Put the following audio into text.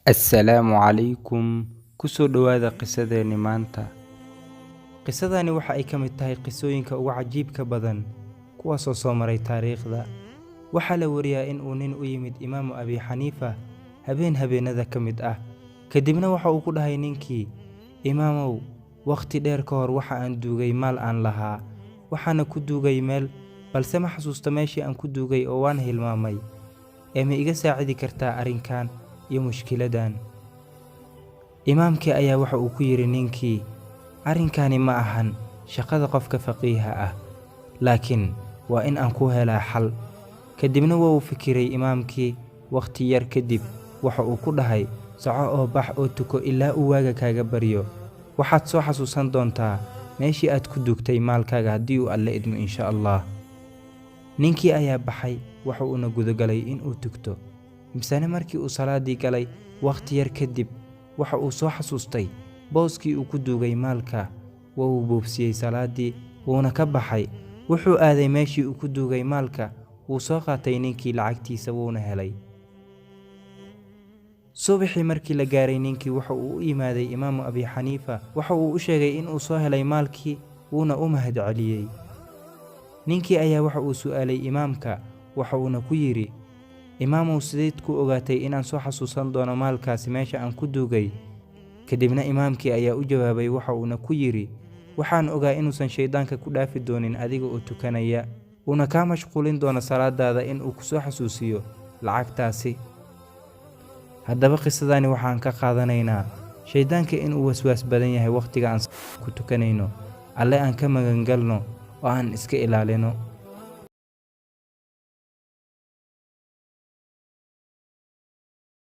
Assalaamu calaykum. Ku soo dhowaada qisadeeni maanta. Qisadani waxa ay ka mid tahay qisooyinka ugu cajiibka badan kuwaasoo soo maray taariikhda. Waxaa la wariyaa in uu nin u yimid Imaamu Abi Xaniifa habeenada ka mid ah. Kadibna waxa uu ku dhahay ninkii, Imaamow, waqti dheer ka hor waxa aan duugay maal aan lahaa. Waxaana ku duugay meel, balse ma xasuusta meeshii aan ku duugay oo waan hilmaamay. Ma iga saacidi kartaa arrinkan iyo mushkiladan? Imaamkii ayaa waxa uu ku yiri ninkii, arrinkani ma ahan shaqada qofka faqiiha ah, laakiin waa in aan ku helaa xal. Kadibna wuu fikiray imaamkii. Waqti yar kadib waxa uu ku dhahay, soco oo bax oo tuko ilaa uu waaga kaaga baryo. Waxaad soo xasuusan doontaa meeshii aad ku duugtay maalkaaga haddii uu Alle idmo insha Allah. Ninkii ayaa baxay, waxa uuna gudagalay in uu tugto. Misane markii uu salaadii galay, waqti yar kadib waxa uu soo xasuustay booskii uu ku duugay maalka. Wuu boobsiyey salaadii, wuuna ka baxay. Wuxuu aaday meeshii uu ku duugay maalka. Wuu soo qaatay ninkii lacagtiisa wuuna helay. Subaxii markii la gaaray, ninkii waxa uu u yimaaday Imaamu Abi Xaniifa. Waxa uu u sheegay in uu soo helay maalkii, wuuna u mahadceliyey. Ninkii ayaa waxa uu su'aalay imaamka, waxa uuna ku yiri, Imaamow, sideed ku ogaatay inaan soo xasuusan doono maalkaasi meesha aan ku duugay? Kadibna imaamkii ayaa u jawaabay, waxa uuna ku yiri, waxaan ogaa inuusan shaydaanka ku dhaafi doonin adiga oo tukanaya, uuna kaa mashquulin doono salaadaada in uu ku soo xasuusiyo lacagtaasi. Haddaba qisadani waxaan ka qaadanaynaa shaydaanka inuu waswaas badan yahay waqtiga aan ku tukanayno. Alle aan ka magan galno oo aan iska ilaalino.